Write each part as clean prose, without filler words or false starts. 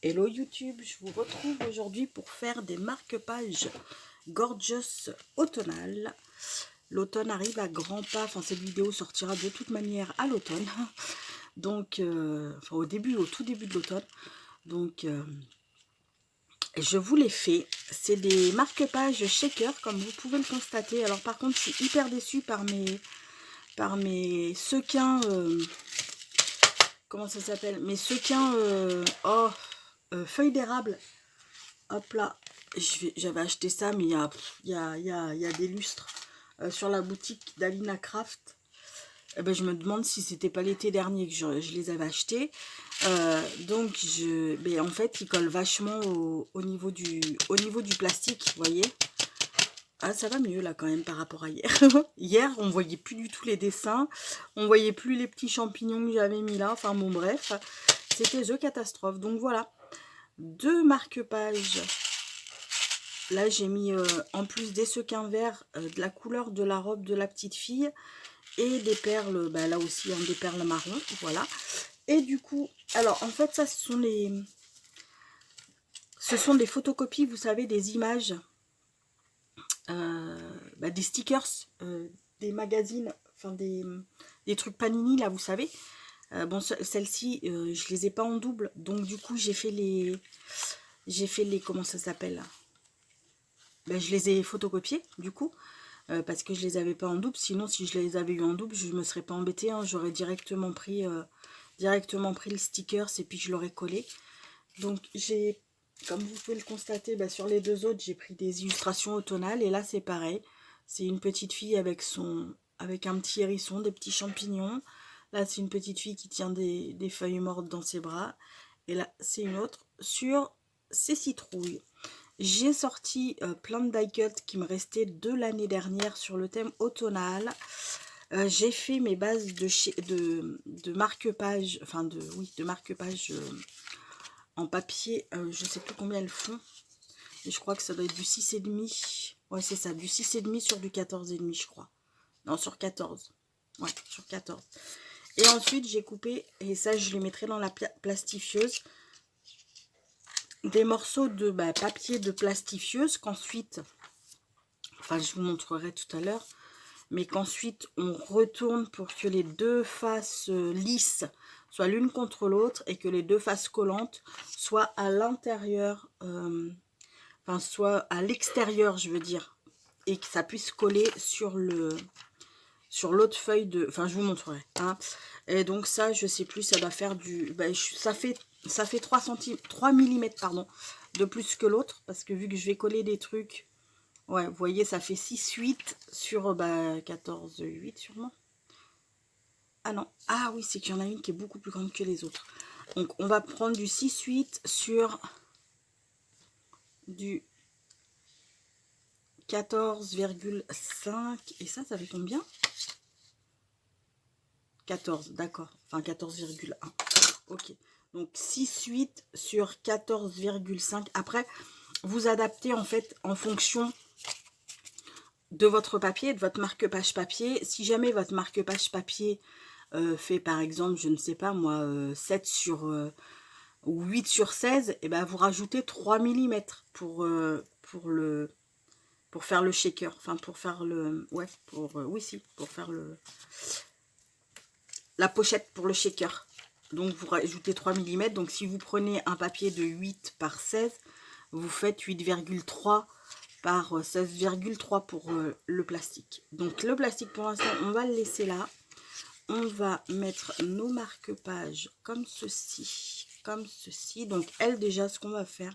Hello YouTube, je vous retrouve aujourd'hui pour faire des marque-pages Gorgeous automnales. L'automne arrive à grands pas, enfin cette vidéo sortira de toute manière à l'automne. Donc, enfin au tout début de l'automne. Donc, je vous les fais. C'est des marque-pages shaker comme vous pouvez le constater. Alors par contre, je suis hyper déçue par mes sequins... comment ça s'appelle? Mes sequins... feuilles d'érable. Hop là, j'avais acheté ça, mais il y a des lustres sur la boutique d'Alina Craft. Eh ben, je me demande si c'était pas l'été dernier que je les avais achetés. Donc, mais en fait, ils collent vachement au niveau du plastique, vous voyez. Ah, ça va mieux là quand même par rapport à hier. Hier, on voyait plus du tout les dessins. On voyait plus les petits champignons que j'avais mis là. Enfin bon, bref, c'était The Catastrophe. Donc voilà, deux marque-pages. Là, j'ai mis en plus des sequins verts, de la couleur de la robe de la petite fille et des perles, bah, là aussi, des perles marron, voilà. Et du coup, alors en fait, ça, ce sont des photocopies, vous savez, des images, bah, des stickers, des magazines, enfin des trucs Panini, là, vous savez. Bon, celles-ci, je les ai pas en double, donc du coup, j'ai fait les, comment ça s'appelle? Ben, je les ai photocopiés, du coup. Parce que je les avais pas en double. Sinon, si je les avais eu en double, je me serais pas embêtée, hein. J'aurais directement pris le sticker et puis je l'aurais collé. Donc j'ai, comme vous pouvez le constater, bah, sur les deux autres, j'ai pris des illustrations automnales. Et là, c'est pareil. C'est une petite fille avec un petit hérisson, des petits champignons. Là, c'est une petite fille qui tient des feuilles mortes dans ses bras. Et là, c'est une autre sur ses citrouilles. J'ai sorti plein de die cuts qui me restaient de l'année dernière sur le thème automnal. J'ai fait mes bases de marque-page, enfin de marque-page en papier. Je sais plus combien elles font. Et je crois que ça doit être du 6,5. Ouais, c'est ça, du 6,5 sur du 14,5, je crois. Non, sur 14. Ouais, sur 14. Et ensuite, j'ai coupé, et ça, je les mettrai dans la plastifieuse, des morceaux de papier de plastifieuse qu'ensuite, enfin je vous montrerai tout à l'heure, mais qu'ensuite on retourne pour que les deux faces lisses soient l'une contre l'autre et que les deux faces collantes soient à l'intérieur, enfin soit à l'extérieur je veux dire, et que ça puisse coller sur l'autre feuille de, enfin je vous montrerai, hein. Et donc ça je sais plus, ça doit faire du, ça fait 3 cm, 3 mm pardon, de plus que l'autre, parce que vu que je vais coller des trucs, ouais, vous voyez, ça fait 6,8 sur 14,8 sûrement. Ah non, ah oui, c'est qu'il y en a une qui est beaucoup plus grande que les autres. Donc on va prendre du 6,8 sur du 14,5. Et ça fait combien? 14, d'accord. Enfin 14,1. Ok. Donc 6,8 sur 14,5. Après, vous adaptez en fait en fonction de votre papier, de votre marque-page papier. Si jamais votre marque-page papier fait par exemple, je ne sais pas moi, 7 sur ou 8 sur 16, et ben vous rajoutez 3 mm pour faire le shaker, enfin pour faire le, ouais, oui si, pour faire la pochette pour le shaker. Donc vous rajoutez 3 mm. Donc si vous prenez un papier de 8 par 16, vous faites 8,3 par 16,3 pour le plastique. Donc le plastique pour l'instant on va le laisser là. On va mettre nos marque-pages comme ceci, comme ceci. Donc elles déjà, ce qu'on va faire,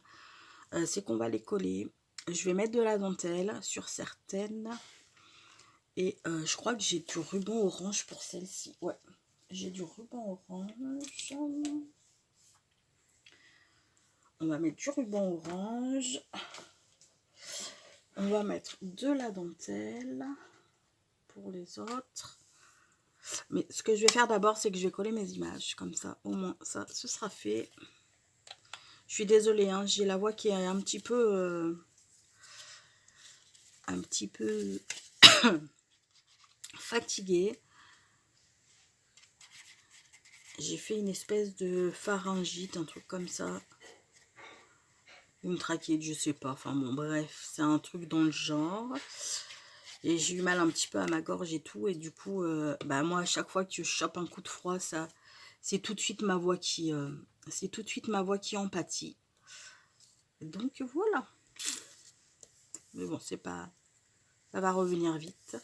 c'est qu'on va les coller. Je vais mettre de la dentelle sur certaines. Et je crois que j'ai du ruban orange pour celle-ci. Ouais, j'ai du ruban orange. On va mettre du ruban orange. On va mettre de la dentelle pour les autres. Mais ce que je vais faire d'abord, c'est que je vais coller mes images. Comme ça, au moins, ça, ce sera fait. Je suis désolée, hein, j'ai la voix qui est un petit peu fatiguée. J'ai fait une espèce de pharyngite, un truc comme ça. une trachéite, je sais pas. Enfin bon, bref, c'est un truc dans le genre. Et j'ai eu mal un petit peu à ma gorge et tout. Et du coup, bah moi, à chaque fois que je chope un coup de froid, ça, c'est tout de suite ma voix qui, en pâtit. Donc voilà. Mais bon, c'est pas, ça va revenir vite.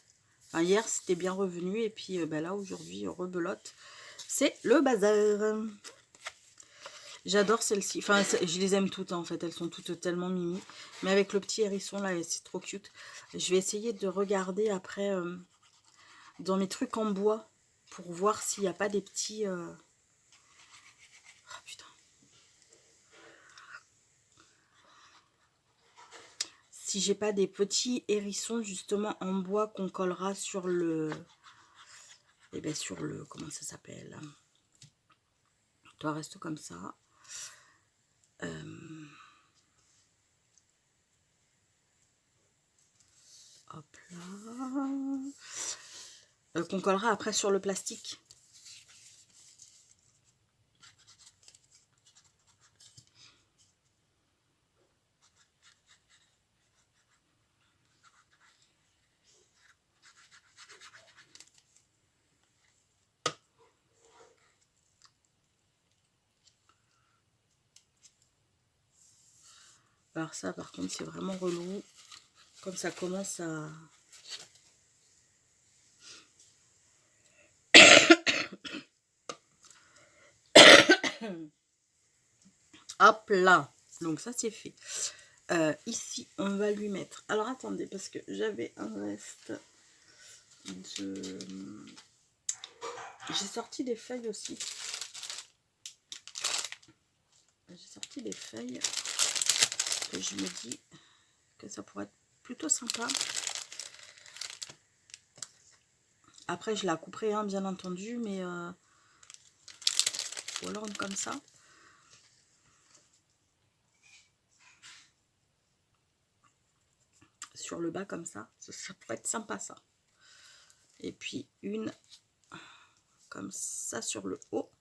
Enfin, hier, c'était bien revenu. Et puis bah là, aujourd'hui, rebelote. C'est le bazar. J'adore celle-ci. Enfin, je les aime toutes, hein, en fait. Elles sont toutes tellement mimi. Mais avec le petit hérisson, là, c'est trop cute. Je vais essayer de regarder après dans mes trucs en bois pour voir s'il n'y a pas des petits... Oh, putain. Si j'ai pas des petits hérissons, justement, en bois qu'on collera sur le... Eh bien, sur le... Comment ça s'appelle? Toi, reste comme ça. Hop là. Qu'on collera après sur le plastique. Alors ça, par contre, c'est vraiment relou. Comme ça commence à... Hop là. Donc ça, c'est fait. Ici, on va lui mettre... Alors, attendez, parce que j'avais un reste de... J'ai sorti des feuilles aussi. J'ai sorti des feuilles que je me dis que ça pourrait être plutôt sympa. Après, je la couperai, hein, bien entendu, mais... ou alors une comme ça. Sur le bas, comme ça. Ça pourrait être sympa, ça. Et puis, une comme ça sur le haut.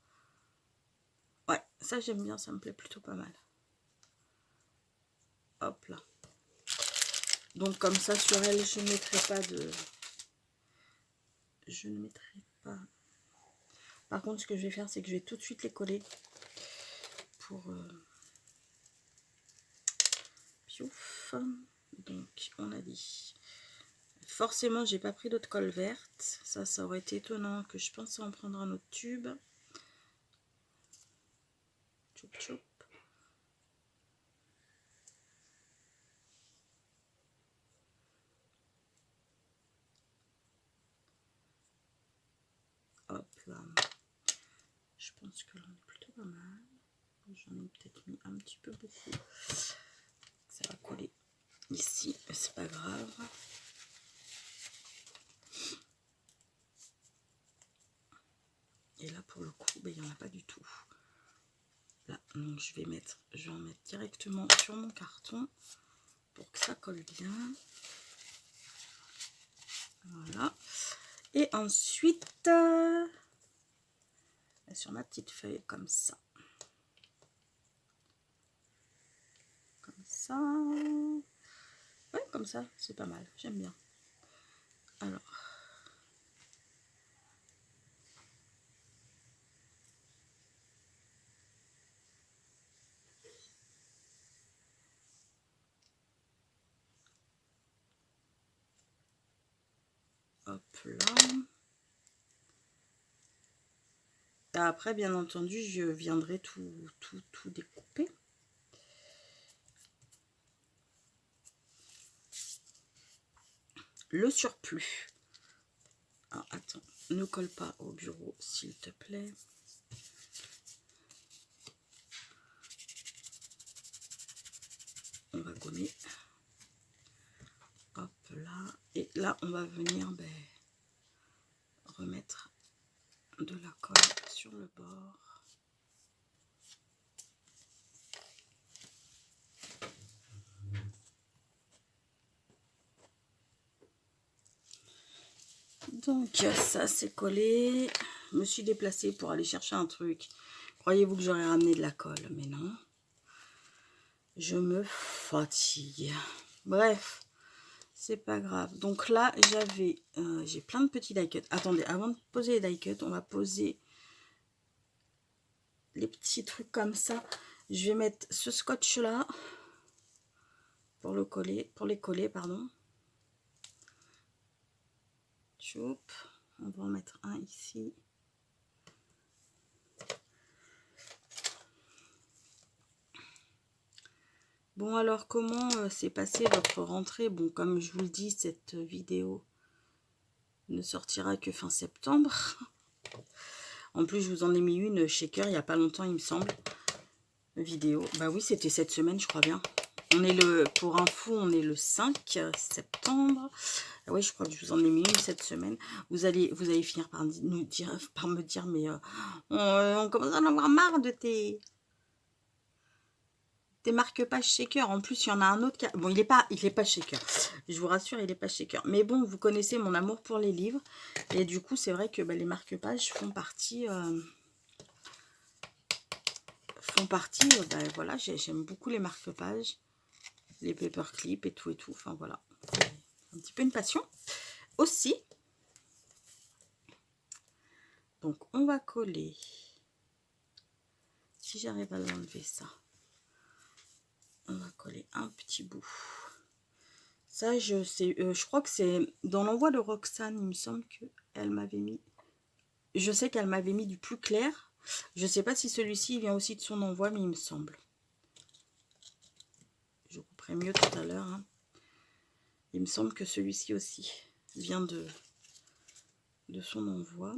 Ouais, ça j'aime bien, ça me plaît plutôt pas mal. Hop là. Donc comme ça sur elle, je ne mettrai pas de... Je ne mettrai pas... Par contre, ce que je vais faire, c'est que je vais tout de suite les coller. Pour... Piouf. Donc, on a dit... Forcément, j'ai pas pris d'autre colle verte. Ça aurait été étonnant que je pensais en prendre un autre tube. Choup choup. Hop là. Je pense que là on est plutôt pas mal. J'en ai peut-être mis un petit peu beaucoup. Ça va coller ici, c'est pas grave. Et là pour le coup, ben, il n'y en a pas du tout. Là, donc je vais en mettre directement sur mon carton pour que ça colle bien. Voilà. Et ensuite, sur ma petite feuille comme ça. Comme ça. Ouais, comme ça, c'est pas mal. J'aime bien. Alors. Hop là. Et après, bien entendu, je viendrai tout découper. Le surplus. Ah, attends, ne colle pas au bureau, s'il te plaît. On va gommer. Hop là. Et là, on va venir remettre de la colle sur le bord. Donc ça c'est collé. Je me suis déplacée pour aller chercher un truc. Croyez-vous que j'aurais ramené de la colle? Mais non. Je me fatigue. Bref, c'est pas grave. Donc là, j'ai plein de petits die cuts. Attendez, avant de poser les die cuts, on va poser les petits trucs comme ça. Je vais mettre ce scotch là pour le coller, pour les coller, pardon. Choup. On va en mettre un ici. Bon, alors comment s'est passée votre rentrée? Bon, comme je vous le dis, cette vidéo ne sortira que fin septembre. En plus, je vous en ai mis une shaker il n'y a pas longtemps, il me semble. Vidéo. Bah oui, c'était cette semaine, je crois bien. On est pour info, on est le 5 septembre. Ah oui, je crois que je vous en ai mis une cette semaine. Vous allez finir par me dire, mais on commence à en avoir marre de tes marque-pages shaker. En plus, il y en a un autre qui bon, il est pas shaker. Je vous rassure, il est pas shaker. Mais bon, vous connaissez mon amour pour les livres. Et du coup, c'est vrai que bah, les marque-pages font partie... bah, voilà, j'aime beaucoup les marque-pages, les paperclips et tout. Enfin, voilà. C'est un petit peu une passion aussi. Donc, on va coller. Si j'arrive à l'enlever, ça. On va coller un petit bout. Ça, je crois que c'est dans l'envoi de Roxane, il me semble qu'elle m'avait mis... Je sais qu'elle m'avait mis du plus clair. Je ne sais pas si celui-ci vient aussi de son envoi, mais il me semble. Je couperai mieux tout à l'heure. Hein. Il me semble que celui-ci aussi vient de son envoi.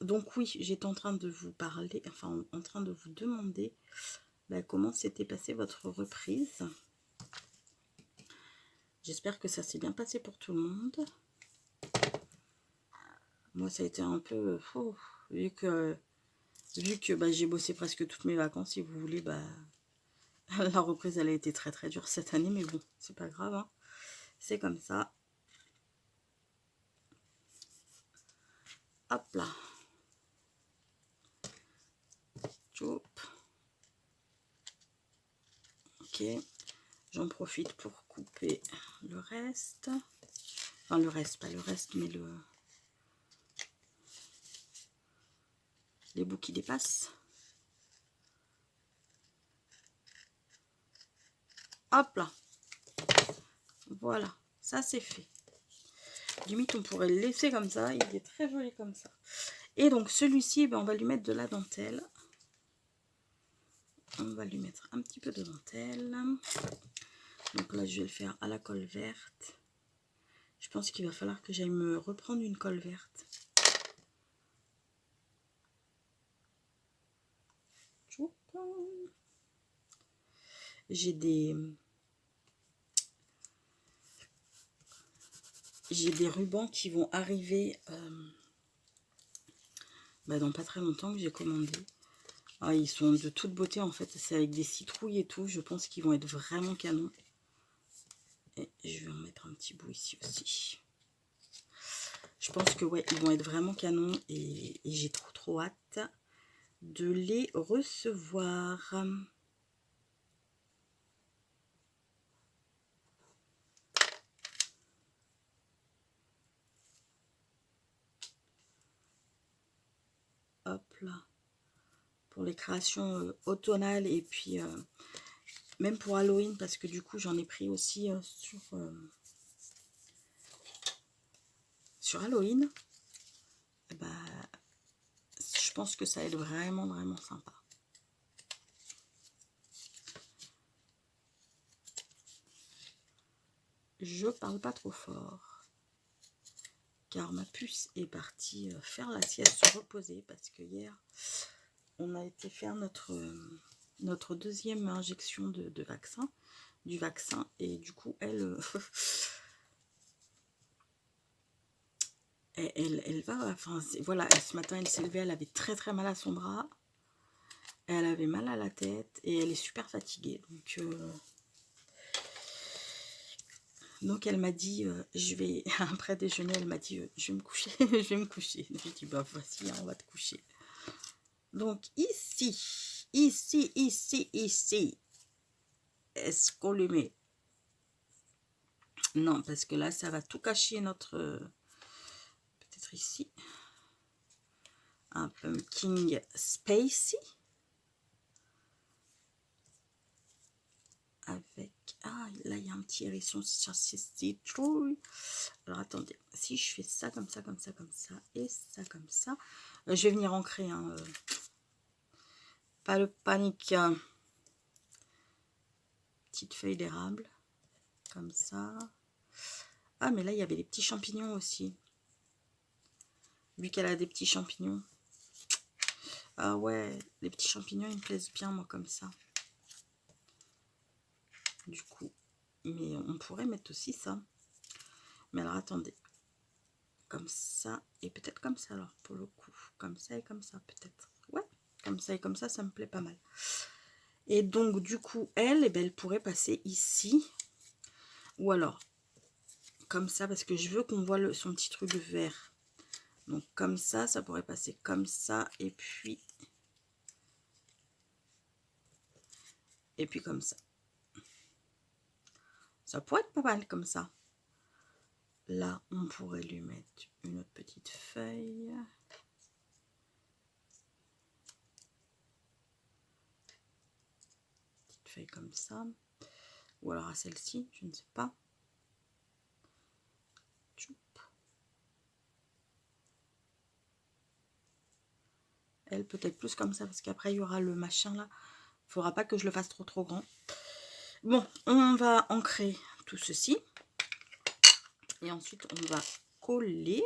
Donc oui, j'étais en train de vous parler, enfin en train de vous demander bah, comment s'était passée votre reprise. J'espère que ça s'est bien passé pour tout le monde. Moi, ça a été un peu... vu que bah, j'ai bossé presque toutes mes vacances, si vous voulez, bah, la reprise, elle a été très très dure cette année, mais bon, c'est pas grave. Hein. C'est comme ça. Hop là. Choup. Ok. J'en profite pour couper le reste. Enfin, le reste, pas le reste, mais les bouts qui dépassent. Hop là. Voilà, ça c'est fait. Limite, on pourrait le laisser comme ça. Il est très joli comme ça. Et donc, celui-ci, ben, on va lui mettre de la dentelle. On va lui mettre un petit peu de dentelle. Donc là, je vais le faire à la colle verte. Je pense qu'il va falloir que j'aille me reprendre une colle verte. J'ai des rubans qui vont arriver dans pas très longtemps, que j'ai commandé. Ah, ils sont de toute beauté en fait, c'est avec des citrouilles et tout. Je pense qu'ils vont être vraiment canons. Et je vais en mettre un petit bout ici aussi. Je pense que ouais, ils vont être vraiment canons et j'ai trop hâte de les recevoir. Hop là. Pour les créations automnales et puis même pour Halloween, parce que du coup j'en ai pris aussi sur Halloween. Et bah, je pense que ça va être vraiment sympa. Je parle pas trop fort car ma puce est partie faire la sieste, se reposer, parce que hier on a été faire notre deuxième injection du vaccin, et du coup elle elle va, enfin voilà, ce matin elle s'est levée, elle avait très mal à son bras, elle avait mal à la tête et elle est super fatiguée, donc elle m'a dit je vais après déjeuner, elle m'a dit je vais me coucher. Je vais me coucher. J'ai dit bah voici, hein, on va te coucher. Donc ici est-ce qu'on le met? Non, parce que là, ça va tout cacher notre... peut-être ici. Un pumpkin spacey. Avec... Ah, là, il y a un petit hérisson sur citrouille. Alors, attendez. Si je fais ça, comme ça, comme ça, comme ça, et ça, comme ça. Je vais venir ancrer, hein. Pas de panique. Petite feuille d'érable. Comme ça. Ah, mais là, il y avait des petits champignons aussi. Vu qu'elle a des petits champignons. Ah ouais, les petits champignons, ils me plaisent bien, moi, comme ça. Du coup. Mais on pourrait mettre aussi ça. Mais alors, attendez. Comme ça, et peut-être comme ça, alors, pour le coup. Comme ça et comme ça, peut-être. Ouais, comme ça et comme ça me plaît pas mal. Et donc, du coup, elle, eh ben, elle pourrait passer ici. Ou alors, comme ça, parce que je veux qu'on voit son petit truc vert. Donc, comme ça pourrait passer comme ça, et puis comme ça. Ça pourrait être pas mal comme ça. Là, on pourrait lui mettre une autre petite feuille. Petite feuille comme ça. Ou alors à celle-ci, je ne sais pas. Elle, peut-être plus comme ça, parce qu'après, il y aura le machin là. Il ne faudra pas que je le fasse trop grand. Bon, on va ancrer tout ceci. Et ensuite, on va coller.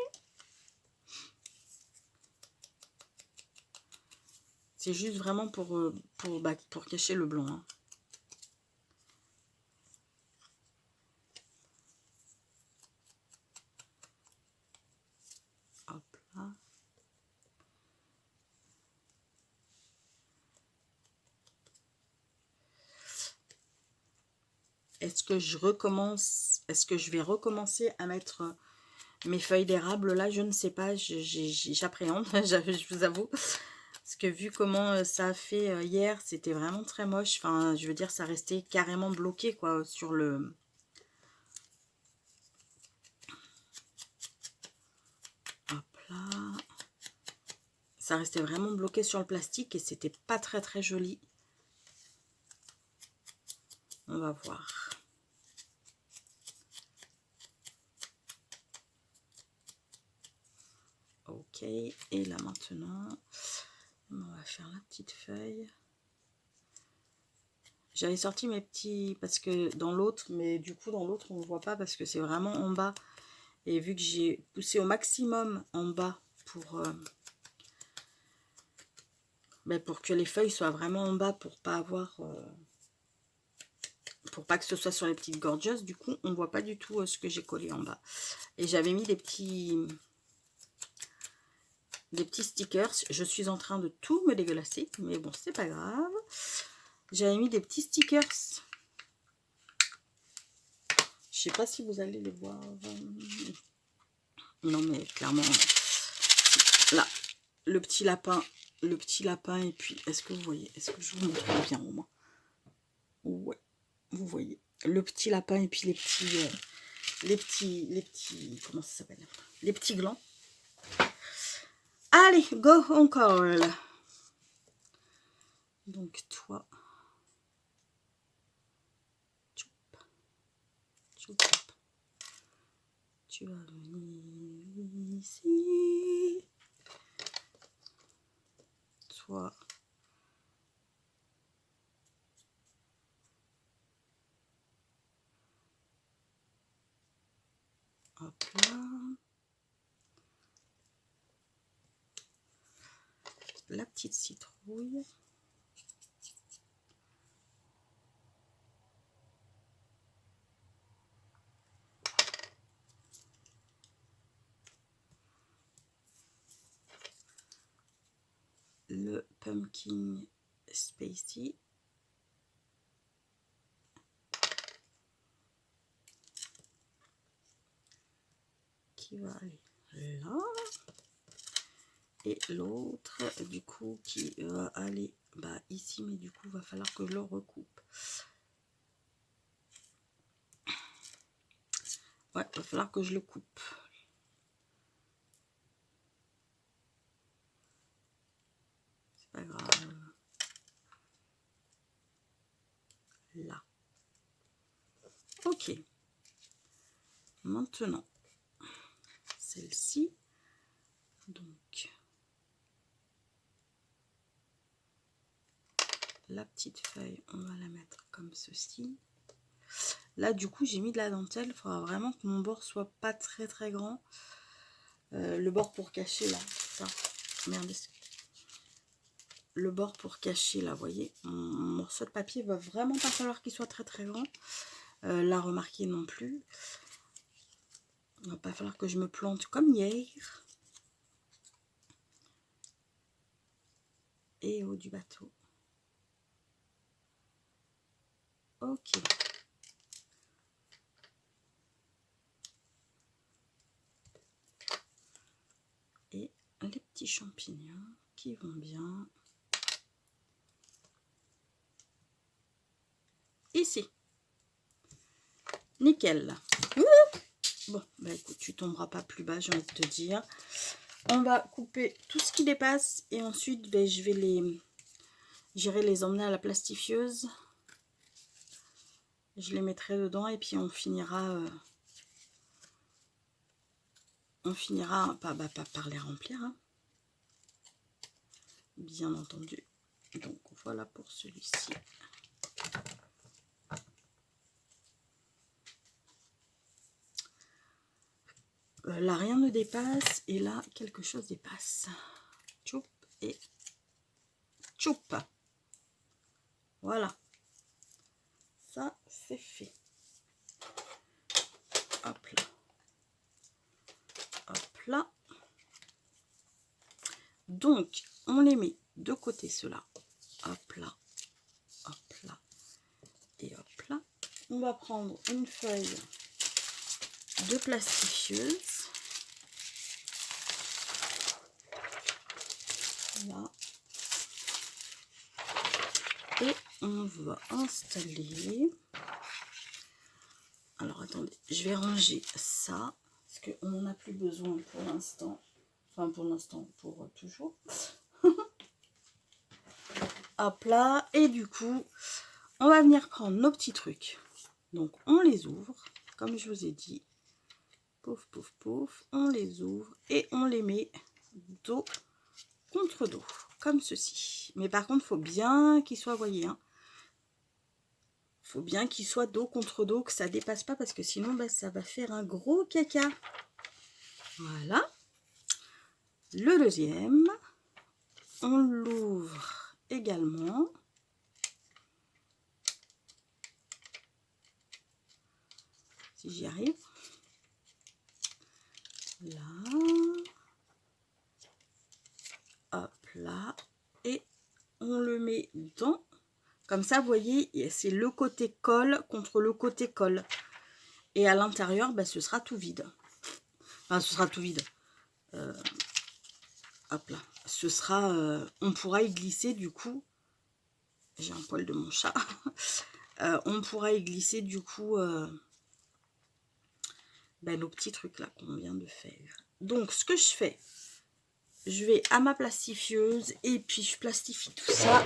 C'est juste vraiment pour cacher le blanc. Hein. Hop là. Est-ce que je vais recommencer à mettre mes feuilles d'érable là? Je ne sais pas, j'appréhende, je vous avoue. Parce que vu comment ça a fait hier, c'était vraiment très moche. Enfin, je veux dire, ça restait carrément bloqué quoi sur le... Hop là. Ça restait vraiment bloqué sur le plastique et c'était pas très joli. On va voir. Ok, et là maintenant, on va faire la petite feuille. J'avais sorti mes petits, parce que dans l'autre, mais du coup dans l'autre on ne voit pas parce que c'est vraiment en bas. Et vu que j'ai poussé au maximum en bas pour que les feuilles soient vraiment en bas, pour pas avoir... pour pas que ce soit sur les petites gorgeous, du coup on voit pas du tout ce que j'ai collé en bas. Et j'avais mis des petits stickers. Je suis en train de tout me dégueulasser, mais bon, c'est pas grave. J'avais mis des petits stickers. Je sais pas si vous allez les voir. Non, mais clairement, là, le petit lapin, et puis, est-ce que vous voyez? Est-ce que je vous montre bien au moins? Ouais, vous voyez. Le petit lapin et puis les petits, comment ça s'appelle? Les petits glands. Allez, go encore. Donc, toi, tu vas venir ici. Toi, hop là. La petite citrouille. Le pumpkin spacey. Qui va aller là. Et l'autre, du coup, qui va aller ici, mais du coup, va falloir que je le recoupe. Ouais, il va falloir que je le coupe. C'est pas grave. Là. Ok. Maintenant, celle-ci. Donc, la petite feuille, on va la mettre comme ceci. Là, du coup, j'ai mis de la dentelle. Il faudra vraiment que mon bord soit pas très très grand. Le bord pour cacher, là. Ça. Merde. Le bord pour cacher, là, vous voyez. Mon morceau de papier va vraiment pas falloir qu'il soit très très grand. Là, remarquez non plus. Il va pas falloir que je me plante comme hier. Et haut du bateau. Ok. Et les petits champignons qui vont bien. Ici. Nickel. Bon, bah écoute, tu tomberas pas plus bas, j'ai envie de te dire. On va couper tout ce qui dépasse et ensuite, ben, j'irai les emmener à la plastifieuse. Je les mettrai dedans et puis on finira pas par les remplir, hein. Bien entendu. Donc voilà pour celui-ci. Là, rien ne dépasse. Et là, quelque chose dépasse. Tchoup et tchoup. Voilà. Ça, c'est fait. Hop là. Hop là. Donc, on les met de côté, ceux-là. Hop là. Hop là. Et hop là. On va prendre une feuille de plastifieuse. Là. Et on va installer. Alors attendez, je vais ranger ça parce qu'on n'en a plus besoin pour l'instant. Enfin pour l'instant, pour toujours. Hop là. Et du coup, on va venir prendre nos petits trucs. Donc on les ouvre, comme je vous ai dit. Pouf, pouf, pouf. On les ouvre et on les met dos contre dos, comme ceci. Mais par contre, il faut bien qu'ils soient, voyez, hein. Faut bien qu'il soit dos contre dos, que ça dépasse pas, parce que sinon bah, ça va faire un gros caca. Voilà. Le deuxième, on l'ouvre également. Si j'y arrive. Là. Hop là. Et on le met dans. Comme ça, vous voyez, c'est le côté colle contre le côté colle. Et à l'intérieur, bah, ce sera tout vide. Enfin, ce sera tout vide. Hop là. Ce sera... on pourra y glisser du coup. J'ai un poil de mon chat. On pourra y glisser du coup ben, nos petits trucs là qu'on vient de faire. Donc, ce que je fais, je vais à ma plastifieuse et puis je plastifie tout ça.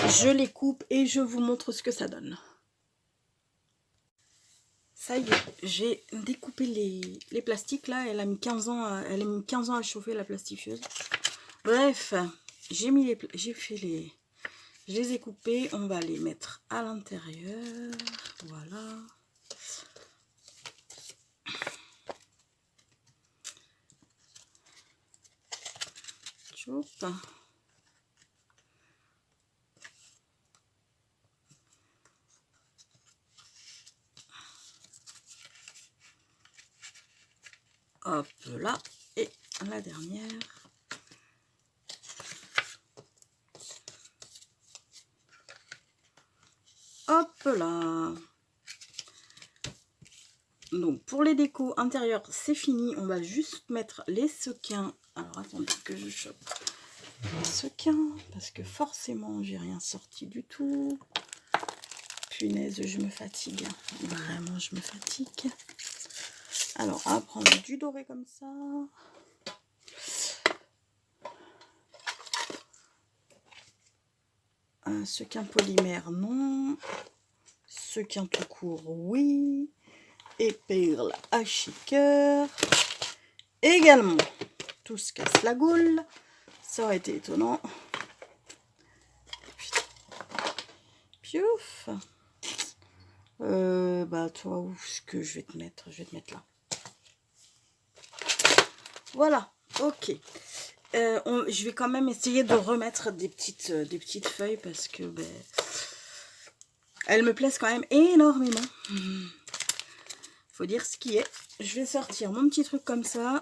Je les coupe et je vous montre ce que ça donne. Ça y est, j'ai découpé les plastiques là. Elle a mis 15 ans, elle a mis 15 ans à chauffer la plastifieuse. Bref, j'ai fait les... Je les ai coupés. On va les mettre à l'intérieur. Voilà. Choup. Hop là. Et la dernière. Hop là. Donc pour les décos intérieurs, c'est fini. On va juste mettre les sequins. Alors attendez que je chope les sequins. Parce que forcément, j'ai rien sorti du tout. Punaise, je me fatigue. Vraiment, je me fatigue. Alors, on va prendre du doré comme ça. Un sequin polymère, non. Sequin tout court, oui. Et perle à shaker. Également, tout se casse la goule. Ça aurait été étonnant. Piouf. Bah toi, où est-ce que je vais te mettre? Je vais te mettre là. Voilà, ok. Je vais quand même essayer de remettre des petites feuilles parce que ben, elles me plaisent quand même énormément. Faut dire ce qui est. Je vais sortir mon petit truc comme ça.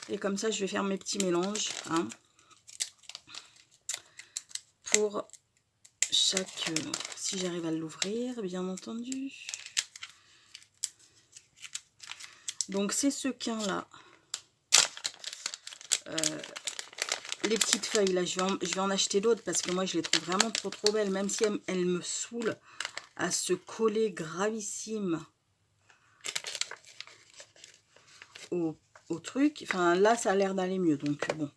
Et comme ça, je vais faire mes petits mélanges. Hein, pour chaque... si j'arrive à l'ouvrir, bien entendu. Donc, c'est ce quin-là. Les petites feuilles, là, je vais en acheter d'autres parce que moi, je les trouve vraiment trop belles. Même si elles me saoulent à se coller gravissime au truc. Enfin, là, ça a l'air d'aller mieux. Donc, bon.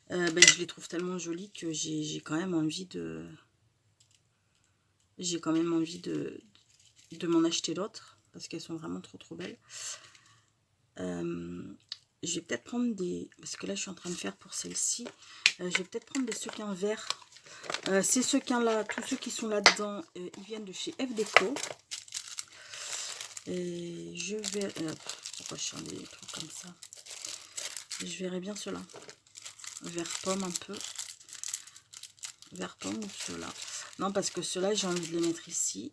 Ben, je les trouve tellement jolies que j'ai quand même envie de... J'ai quand même envie de m'en acheter d'autres. Parce qu'elles sont vraiment trop belles. Je vais peut-être prendre des... Parce que là, je suis en train de faire pour celle-ci. Je vais peut-être prendre des sequins verts. Ces sequins-là, tous ceux qui sont là-dedans, ils viennent de chez F Déco. Et je vais... pourquoi je sens des trucs comme ça? Je verrai bien ceux-là. Vert pomme un peu. Vert pomme ou ceux-là? Non, parce que ceux-là, j'ai envie de les mettre ici.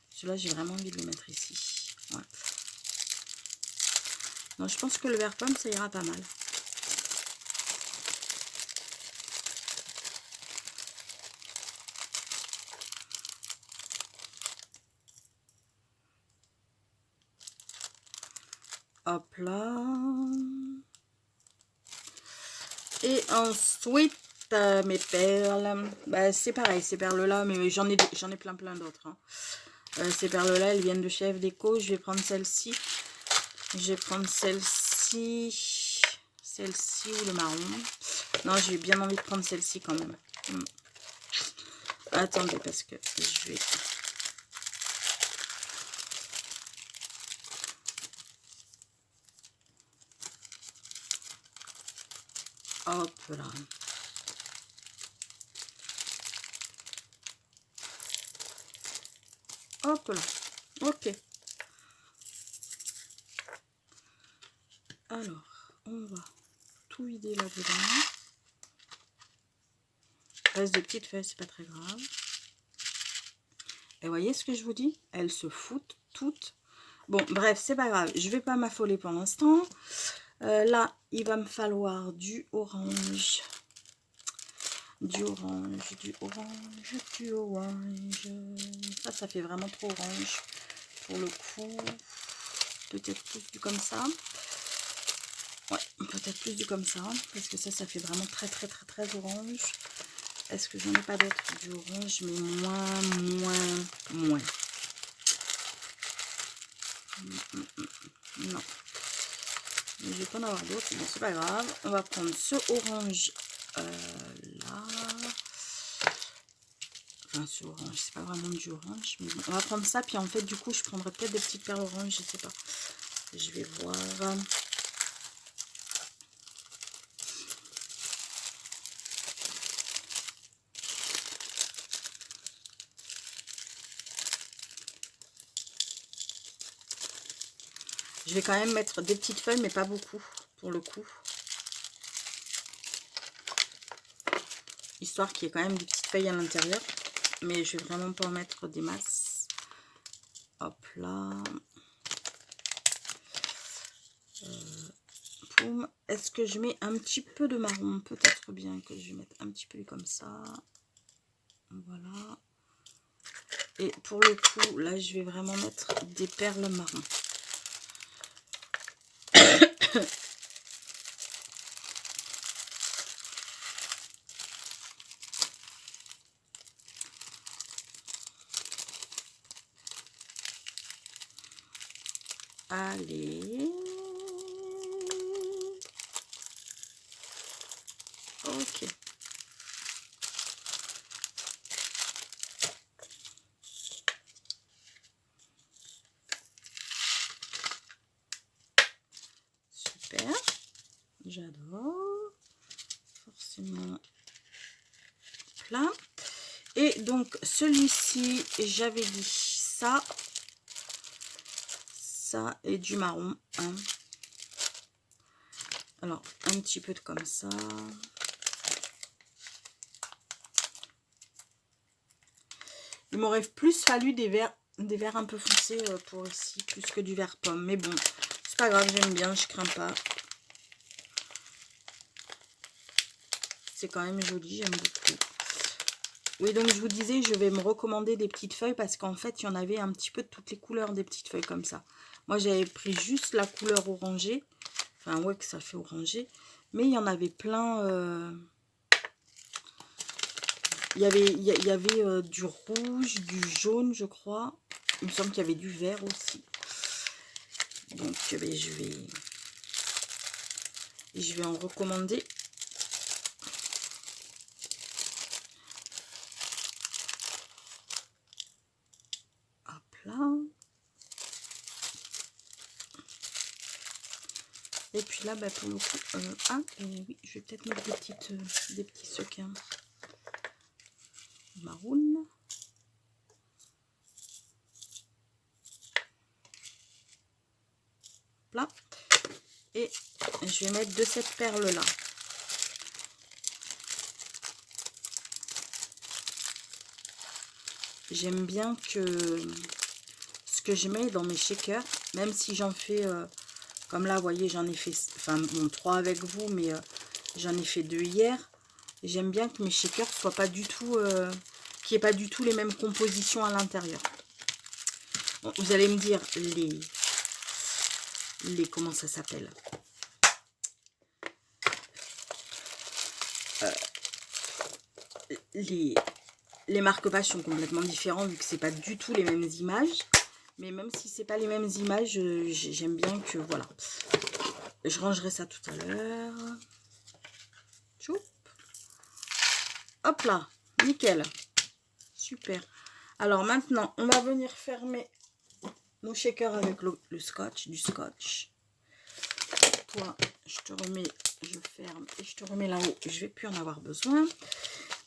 Ceux-là, j'ai vraiment envie de les mettre ici. Ouais. Non, je pense que le vert pomme, ça ira pas mal. Hop là. Et ensuite, mes perles. Bah, c'est pareil, ces perles-là, mais j'en ai plein d'autres. Hein. Ces perles-là, elles viennent de chez F Déco. Je vais prendre celle-ci. Je vais prendre celle-ci. Celle-ci ou le marron. Non, j'ai bien envie de prendre celle-ci quand même. Attendez, parce que je vais... Hop là. Hop là. Ok. Alors, on va tout vider là-dedans. Il reste des petites feuilles, c'est pas très grave. Et voyez ce que je vous dis? Elles se foutent toutes. Bon, bref, c'est pas grave. Je vais pas m'affoler pour l'instant. Là, il va me falloir du orange. Du orange, du orange, du orange. Ça fait vraiment trop orange. Pour le coup, peut-être plus du comme ça. Ouais, peut-être plus du comme ça. Parce que ça fait vraiment très orange. Est-ce que j'en ai pas d'autres du orange, mais moins. Non. Je vais pas en avoir d'autres, mais c'est pas grave. On va prendre ce orange là. Enfin, ce orange, c'est pas vraiment du orange. Mais bon, on va prendre ça, puis en fait, du coup, je prendrai peut-être des petites perles orange, je sais pas. Je vais voir. Je vais quand même mettre des petites feuilles, mais pas beaucoup, pour le coup. Histoire qu'il y ait quand même des petites feuilles à l'intérieur. Mais je vais vraiment pas en mettre des masses. Hop là. Est-ce que je mets un petit peu de marron? Peut-être bien que je vais mettre un petit peu comme ça. Voilà. Et pour le coup, là, je vais vraiment mettre des perles marron. Allez. Ok. Super. J'adore. Forcément plein. Et donc, celui-ci, j'avais dit ça. Ça et du marron. Hein. Alors, un petit peu de comme ça. Il m'aurait plus fallu des verts un peu foncés pour ici, plus que du vert pomme. Mais bon, c'est pas grave, j'aime bien, je crains pas. C'est quand même joli, j'aime beaucoup. Oui, donc je vous disais, je vais me recommander des petites feuilles parce qu'en fait, il y en avait un petit peu de toutes les couleurs des petites feuilles comme ça. Moi, j'avais pris juste la couleur orangée. Enfin, ouais, que ça fait orangé. Mais il y en avait plein. Il y avait du rouge, du jaune, je crois. Il me semble qu'il y avait du vert aussi. Donc, je vais en recommander. Hop là. Et puis là, bah, pour le coup, oui, je vais peut-être mettre des petits sequins marron. Là. Et je vais mettre de cette perle là. J'aime bien que ce que je mets dans mes shakers, même si j'en fais comme là, vous voyez, j'en ai fait, enfin bon, 3 avec vous, mais j'en ai fait 2 hier. J'aime bien que mes shakers soient pas du tout, qu'il n'y ait pas du tout les mêmes compositions à l'intérieur. Bon, vous allez me dire comment ça s'appelle, les marque-pages sont complètement différents vu que c'est pas du tout les mêmes images. Mais même si c'est pas les mêmes images, j'aime bien que voilà. Je rangerai ça tout à l'heure. Hop là, nickel. Super. Alors maintenant, on va venir fermer nos shakers avec le scotch, du scotch. Toi, je te remets, je ferme et je te remets là-haut. Je vais plus en avoir besoin.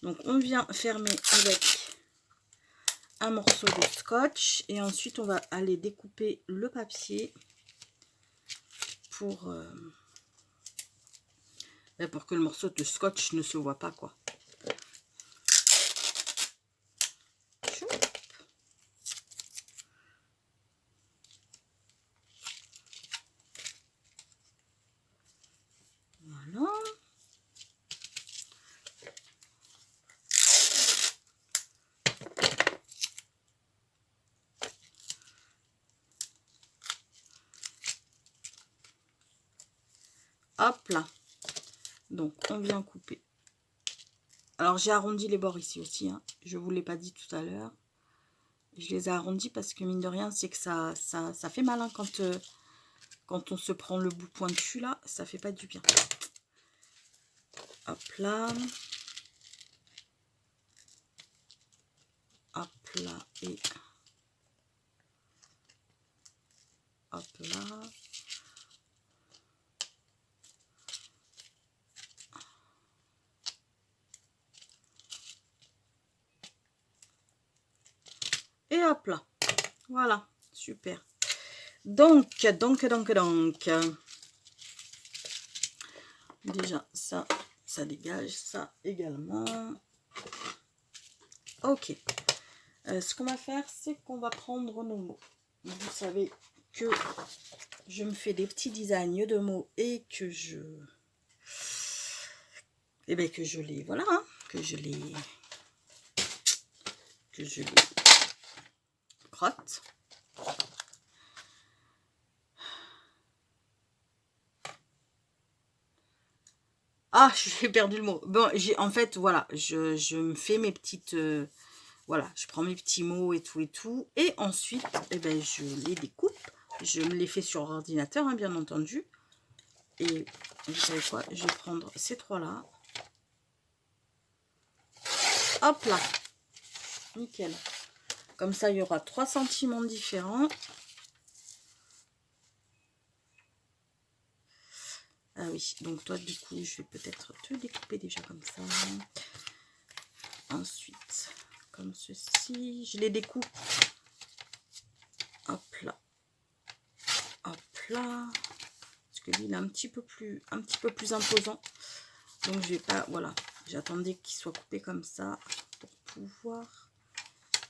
Donc on vient fermer avec un morceau de scotch et ensuite on va aller découper le papier pour que le morceau de scotch ne se voit pas, quoi. Voilà. Hop là. Donc on vient couper. Alors j'ai arrondi les bords ici aussi, hein. Je vous l'ai pas dit tout à l'heure. Je les ai arrondis parce que mine de rien, c'est que ça fait mal, hein, quand on se prend le bout pointu là, ça fait pas du bien. Hop là. Hop là et hop là. Et hop là. Voilà, super. Donc. Déjà, ça dégage, ça également. Ok. Ce qu'on va faire, c'est qu'on va prendre nos mots. Vous savez que je me fais des petits designs de mots et que je... Eh bien, que je les... Voilà, hein, que je les crotte. Ah, j'ai perdu le mot. Bon, en fait, voilà, je me fais mes petites... voilà, je prends mes petits mots et tout. Et ensuite, eh ben, je les découpe Je me l'ai fait sur ordinateur, hein, bien entendu. Et vous savez quoi? Je vais prendre ces 3-là. Hop là. Nickel. Comme ça, il y aura 3 sentiments différents. Ah oui, donc toi, du coup, je vais peut-être te découper déjà comme ça. Ensuite, comme ceci, je les découpe. Hop là. Hop là. Parce que lui, il est un petit peu plus imposant. Donc, je vais pas... Voilà. J'attendais qu'il soit coupé comme ça pour pouvoir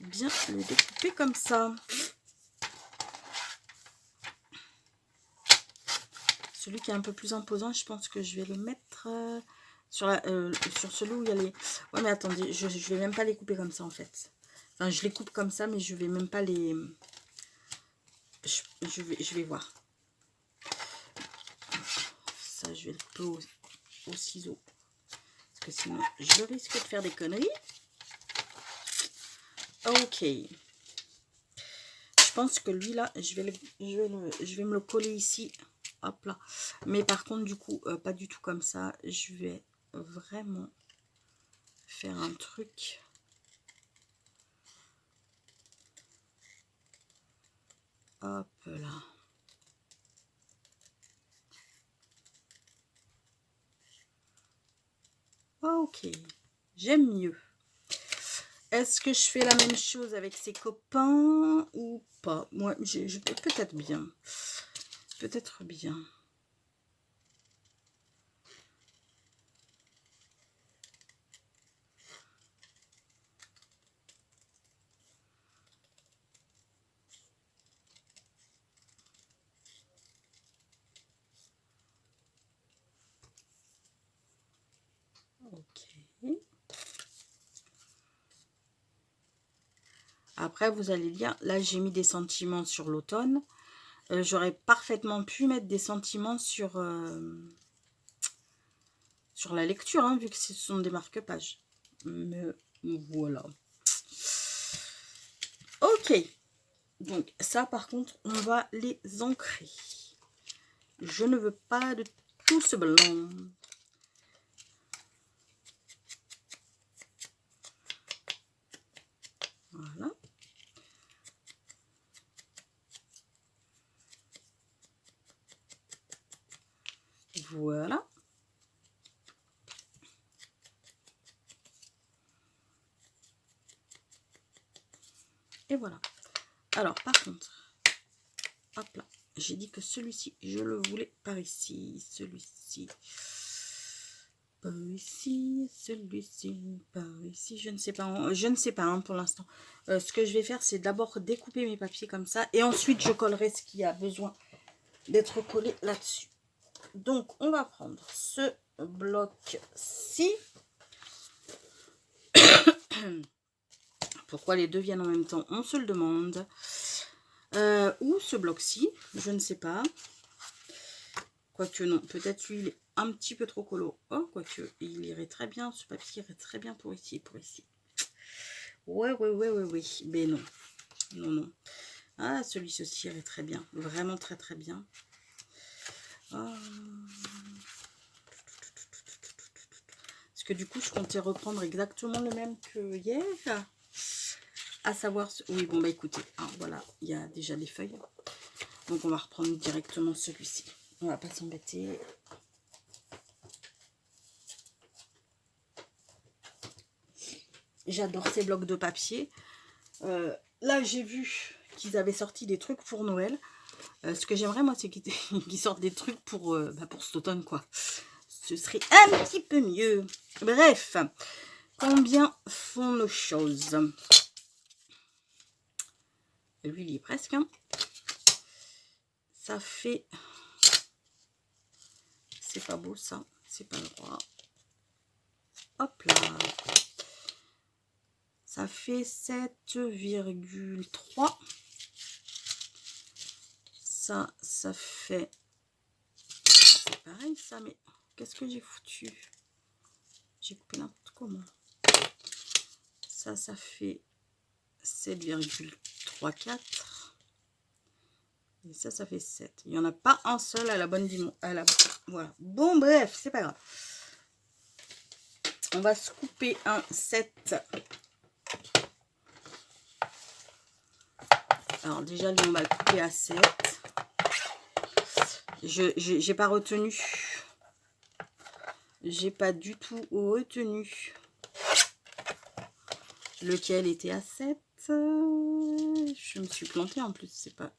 bien le découper comme ça. Celui qui est un peu plus imposant, je pense que je vais le mettre sur celui où il y a les... Ouais, mais attendez, je vais même pas les couper comme ça, en fait. Enfin, je les coupe comme ça, mais je vais même pas les... Je vais voir. Ça, je vais le couper au ciseau. Parce que sinon, je risque de faire des conneries. Ok. Je pense que lui, là, je vais me le coller ici. Hop là. Mais par contre, du coup, pas du tout comme ça. Je vais vraiment faire un truc. Hop là. Ok. J'aime mieux. Est-ce que je fais la même chose avec ses copains ou pas? Moi, je peux peut-être bien. Peut-être bien. Ok. Après, vous allez dire, là, j'ai mis des sentiments sur l'automne. J'aurais parfaitement pu mettre des sentiments sur la lecture, hein, vu que ce sont des marque-pages. Mais voilà. Ok. Donc, ça, par contre, on va les ancrer. Je ne veux pas de tout ce blanc. Voilà. Voilà. Et voilà. Alors, par contre, hop là, j'ai dit que celui-ci, je le voulais par ici. Celui-ci. Par ici, celui-ci, par ici, je ne sais pas, hein, pour l'instant. Ce que je vais faire, c'est d'abord découper mes papiers comme ça, et ensuite je collerai ce qui a besoin d'être collé là-dessus. Donc, on va prendre ce bloc-ci. Pourquoi les deux viennent en même temps, on se le demande. Ou ce bloc-ci, je ne sais pas. Quoique non, peut-être lui, il est un petit peu trop colo. Oh, quoique, il irait très bien, ce papier irait très bien pour ici, pour ici. Ouais. Mais non. Non. Ah, celui-ci aussi irait très bien. Vraiment très très bien. Ah. Parce que du coup, je comptais reprendre exactement le même que hier. À savoir... Oui, bon, bah écoutez, hein, voilà, il y a déjà des feuilles. Donc, on va reprendre directement celui-ci. On va pas s'embêter. J'adore ces blocs de papier. Là, j'ai vu qu'ils avaient sorti des trucs pour Noël. Ce que j'aimerais, moi, c'est qu'ils sortent des trucs pour cet automne, quoi. Ce serait un petit peu mieux. Bref, combien font nos choses? Lui, il y est presque. Hein. Ça fait... C'est pas beau, ça. C'est pas droit. Hop là. Ça fait 7,3. Ça fait... C'est pareil, ça, mais... Qu'est-ce que j'ai foutu? J'ai coupé n'importe comment. Ça fait 7,34. Et ça fait 7. Il n'y en a pas un seul à la bonne dimension. Voilà. Bon, bref, c'est pas grave. On va se couper un 7. Alors déjà, lui, on va le couper à 7. J'ai pas retenu. J'ai pas du tout retenu lequel était à 7. Je me suis plantée en plus. C'est pas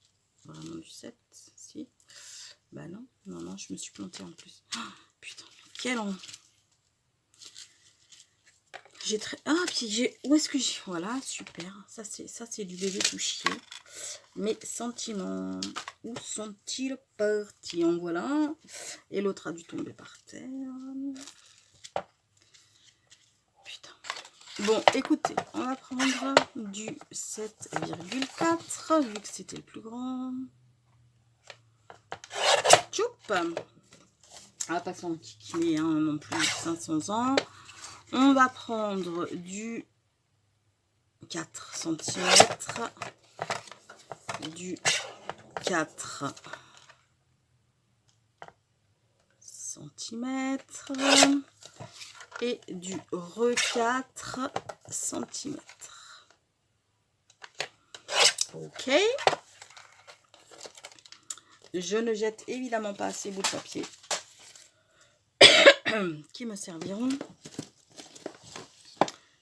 vraiment du 7. Si. Bah non, non, je me suis plantée en plus. Oh, putain, quel an. J'ai très... Ah, puis j'ai... Où est-ce que j'ai... Voilà, super. Ça, c'est du bébé tout chier. Mes sentiments. Où sont-ils partis? En voilà un. Et l'autre a dû tomber par terre. Putain. Bon, écoutez, on va prendre du 7,4 vu que c'était le plus grand. Tchoup. On va pas s'en kikiner hein, non plus 500 ans. On va prendre du 4 cm, du 4 cm et du re-4 cm. Ok. Je ne jette évidemment pas ces bouts de papier qui me serviront.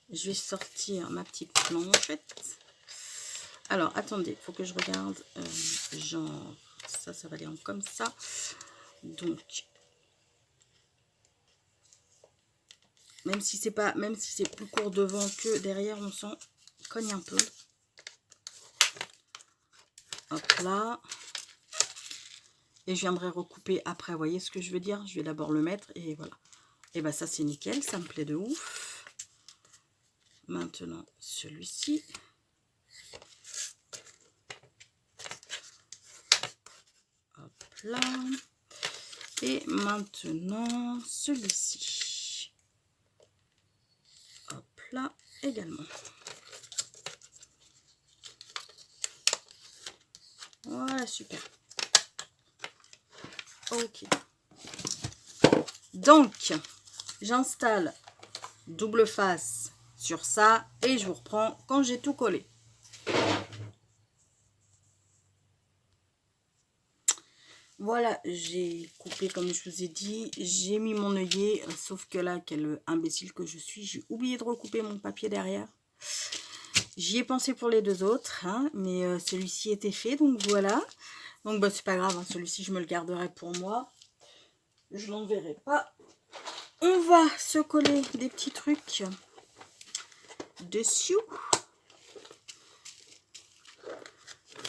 Je vais sortir ma petite planchette. Alors, attendez, il faut que je regarde. Genre, ça va aller en comme ça. Donc, même si c'est plus court devant que derrière, on s'en cogne un peu. Hop là. Et je viendrai recouper après. Vous voyez ce que je veux dire? Je vais d'abord le mettre et voilà. Et bah ça c'est nickel, ça me plaît de ouf. Maintenant celui-ci. Hop là. Et maintenant celui-ci. Hop là également. Voilà, super. Ok. Donc, j'installe double face sur ça et je vous reprends quand j'ai tout collé. Voilà, j'ai coupé comme je vous ai dit, j'ai mis mon œillet, sauf que là, quel imbécile que je suis, j'ai oublié de recouper mon papier derrière. J'y ai pensé pour les deux autres, hein, mais celui-ci était fait, donc voilà. Donc bah, c'est pas grave, hein, celui-ci je me le garderai pour moi. Je l'enverrai pas. On va se coller des petits trucs dessus.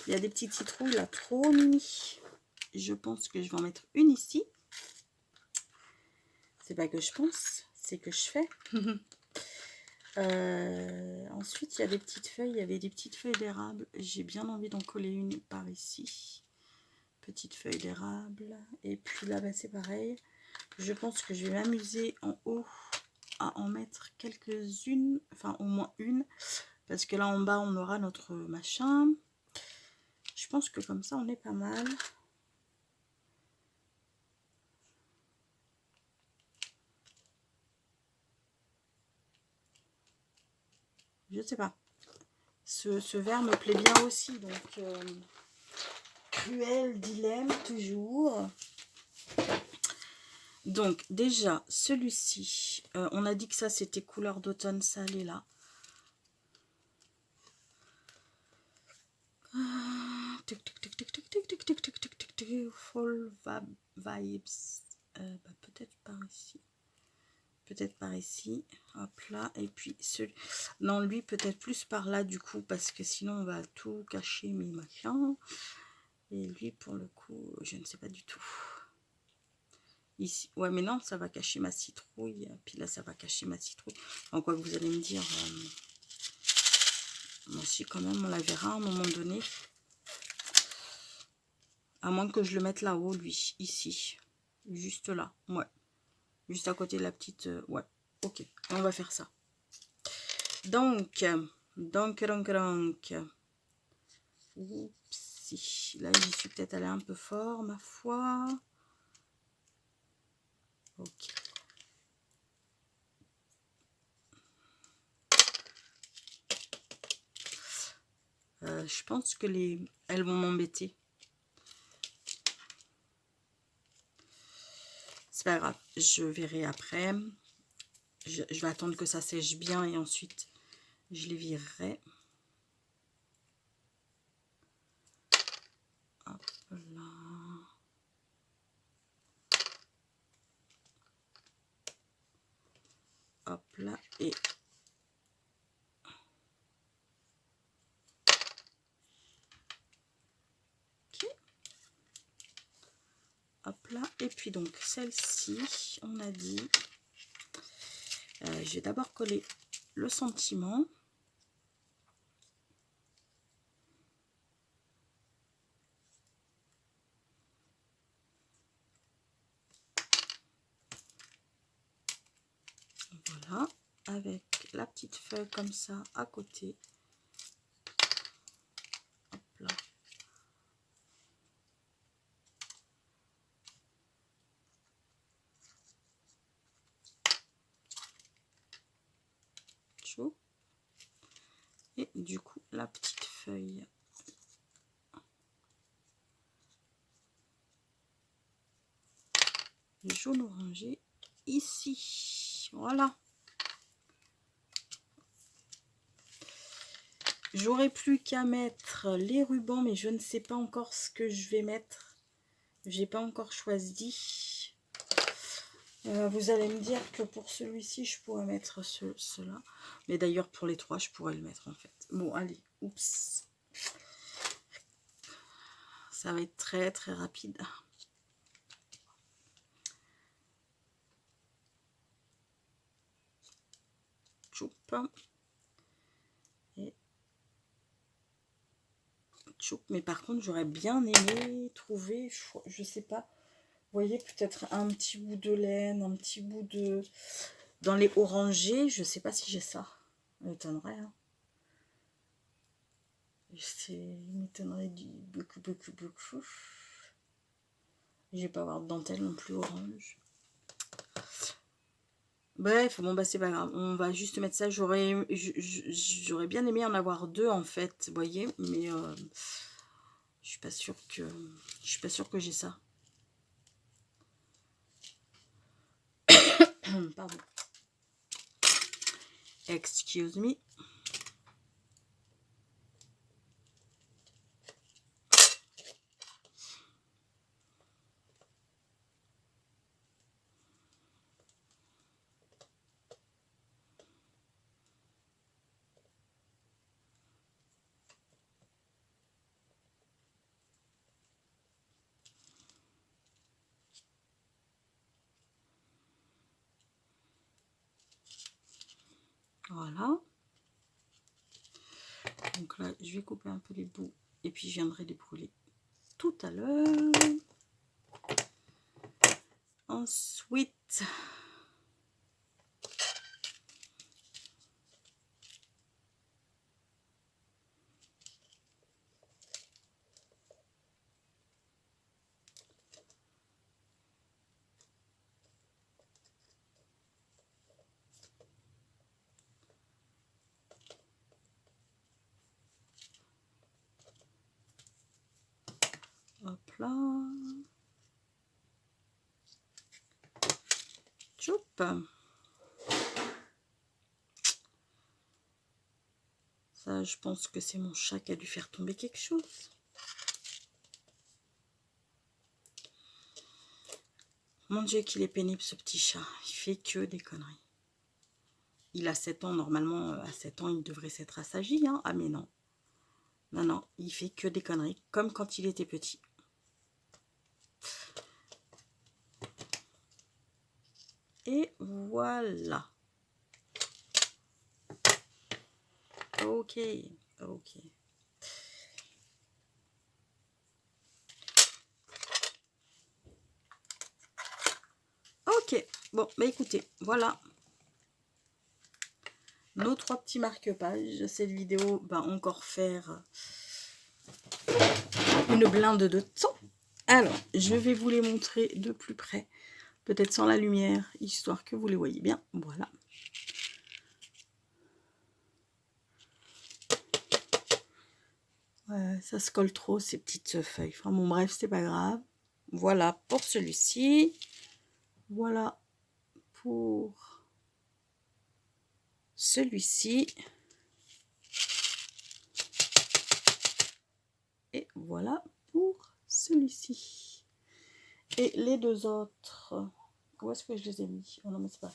Il y a des petites citrouilles là, trop mini. Je pense que je vais en mettre une ici. C'est pas que je pense, c'est que je fais. Ensuite, il y a des petites feuilles. Il y avait des petites feuilles d'érable. J'ai bien envie d'en coller une par ici. Petite feuille d'érable. Et puis là, bah, c'est pareil. Je pense que je vais m'amuser en haut à en mettre quelques-unes. Enfin, au moins une. Parce que là, en bas, on aura notre machin. Je pense que comme ça, on est pas mal. Je sais pas. Ce vert me plaît bien aussi. Donc, cruel dilemme, toujours. Donc, déjà, celui-ci, on a dit que ça, c'était couleur d'automne, ça, elle est là. Fall vibes. Peut-être par ici. Peut-être par ici. Hop là. Et puis, celui... Non, lui, peut-être plus par là, du coup, parce que sinon, on va tout cacher mes machins. Et lui, pour le coup, je ne sais pas du tout. Ici, ouais, mais non, ça va cacher ma citrouille. Puis là, ça va cacher ma citrouille. En quoi que vous allez me dire, moi aussi, quand même, on la verra à un moment donné. À moins que je le mette là-haut, lui, ici. Juste là, ouais. Juste à côté de la petite, ouais. Ok, on va faire ça. Donc. Oups. celle-ci. Là, j'y suis peut-être allée un peu fort, ma foi. Ok. Je pense que elles vont m'embêter. C'est pas grave, je verrai après. Je vais attendre que ça sèche bien et ensuite je les virerai. Hop là. Hop là et ok. Hop là et puis donc celle-ci, on a dit, je vais d'abord coller le sentiment. Voilà, avec la petite feuille comme ça à côté. Hop là. Chaud. Et du coup, la petite feuille. Jaune orangé ici. Voilà. J'aurais plus qu'à mettre les rubans, mais je ne sais pas encore ce que je vais mettre. J'ai pas encore choisi. Vous allez me dire que pour celui-ci, je pourrais mettre cela. Mais d'ailleurs, pour les trois, je pourrais le mettre en fait. Bon, allez. Oups. Ça va être très très rapide. Choup. Et choup. Mais par contre, j'aurais bien aimé trouver, je sais pas, vous voyez, peut-être un petit bout de laine, un petit bout de... Dans les orangés, je sais pas si j'ai ça. Ça m'étonnerait. Hein. Il m'étonnerait du beaucoup. Je vais pas avoir de dentelle non plus orange. Bref, bon bah c'est pas grave. On va juste mettre ça. J'aurais bien aimé en avoir deux en fait, vous voyez, mais je suis pas sûre que j'ai ça. Pardon. Excuse me. Voilà. Donc là, je vais couper un peu les bouts et puis je viendrai les brûler tout à l'heure. Ensuite, hop là. Choup. Ça, je pense que c'est mon chat qui a dû faire tomber quelque chose. Mon Dieu, qu'il est pénible ce petit chat. Il fait que des conneries. Il a 7 ans, normalement, à 7 ans, il devrait s'être assagi. Hein. Ah mais non. Non, non, il fait que des conneries, comme quand il était petit. Et voilà. Ok, ok. Ok, bon, bah écoutez, voilà. Nos 3 petits marque-pages. Cette vidéo va encore faire une blinde de temps. Alors, je vais vous les montrer de plus près, peut-être sans la lumière, histoire que vous les voyez bien. Voilà. Ouais, ça se colle trop, ces petites feuilles. Enfin bon, bref, c'est pas grave. Voilà pour celui-ci. Voilà pour celui-ci. Et voilà pour celui-ci. Et les deux autres, où est-ce que je les ai mis? Oh non, mais c'est pas.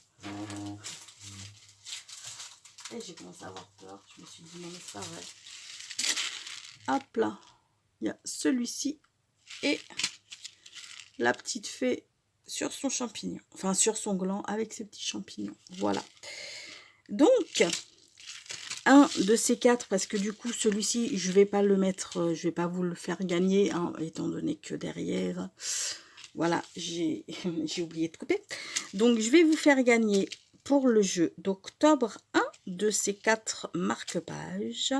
Et j'ai commencé à avoir peur. Je me suis dit, non, mais c'est pas vrai. Hop là. Il y a celui-ci et la petite fée sur son champignon. Enfin, sur son gland avec ses petits champignons. Voilà. Donc, un de ces quatre, parce que du coup, celui-ci, je vais pas le mettre, je vais pas vous le faire gagner, hein, étant donné que derrière, voilà, j'ai oublié de couper. Donc, je vais vous faire gagner pour le jeu d'octobre un de ces 4 marque-pages.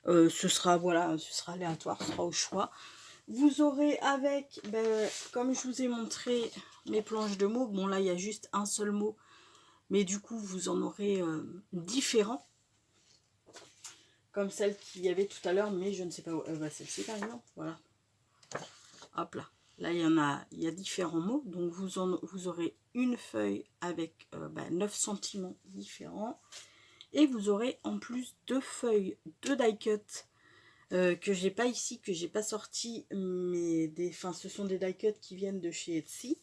Ce sera, voilà, ce sera aléatoire, ce sera au choix. Vous aurez avec, ben, comme je vous ai montré mes planches de mots, bon là, il y a juste un seul mot, mais du coup, vous en aurez différents. Comme celle qu'il y avait tout à l'heure, mais je ne sais pas où. Bah, celle-ci par exemple, voilà. Hop là. Là, il y a différents mots. Donc, vous aurez une feuille avec 9 sentiments différents. Et vous aurez en plus 2 feuilles de die cut que j'ai pas ici, que j'ai pas sorti, mais ce sont des die cut qui viennent de chez Etsy.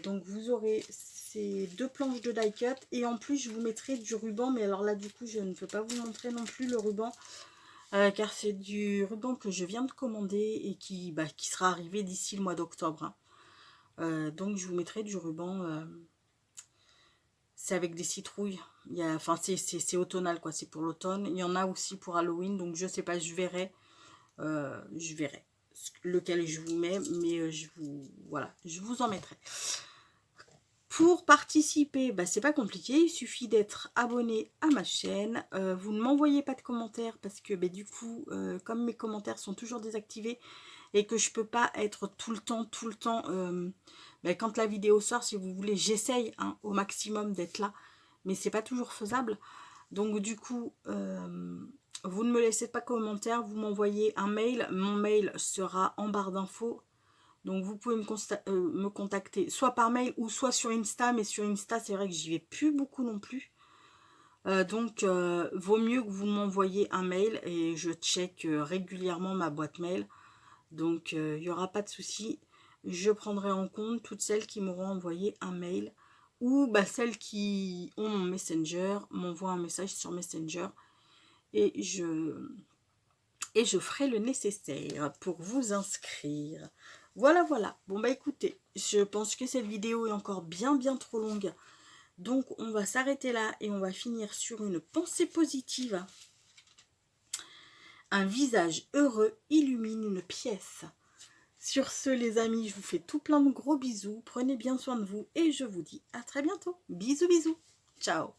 Donc vous aurez ces 2 planches de die cut et en plus je vous mettrai du ruban, mais alors là du coup je ne peux pas vous montrer non plus le ruban car c'est du ruban que je viens de commander et qui sera arrivé d'ici le mois d'octobre, hein. Donc je vous mettrai du ruban, c'est avec des citrouilles, c'est automnal quoi, c'est pour l'automne. Il y en a aussi pour Halloween, donc je sais pas, je verrai lequel je vous mets, mais voilà, je vous en mettrai. Pour participer, c'est pas compliqué, il suffit d'être abonné à ma chaîne. Vous ne m'envoyez pas de commentaires parce que du coup, comme mes commentaires sont toujours désactivés et que je peux pas être tout le temps, quand la vidéo sort, si vous voulez, j'essaye au maximum d'être là, mais c'est pas toujours faisable. Donc du coup, vous ne me laissez pas de commentaires, vous m'envoyez un mail. Mon mail sera en barre d'infos. Donc vous pouvez me contacter soit par mail ou soit sur Insta. Mais sur Insta, c'est vrai que j'y vais plus beaucoup non plus. Donc vaut mieux que vous m'envoyiez un mail et je check régulièrement ma boîte mail. Donc il n'y aura pas de souci. Je prendrai en compte toutes celles qui m'auront envoyé un mail. Ou celles qui ont mon Messenger, m'envoient un message sur Messenger. Et je ferai le nécessaire pour vous inscrire. Voilà, voilà. Bon, écoutez, je pense que cette vidéo est encore bien trop longue. Donc, on va s'arrêter là et on va finir sur une pensée positive. Un visage heureux illumine une pièce. Sur ce, les amis, je vous fais tout plein de gros bisous. Prenez bien soin de vous et je vous dis à très bientôt. Bisous, bisous. Ciao.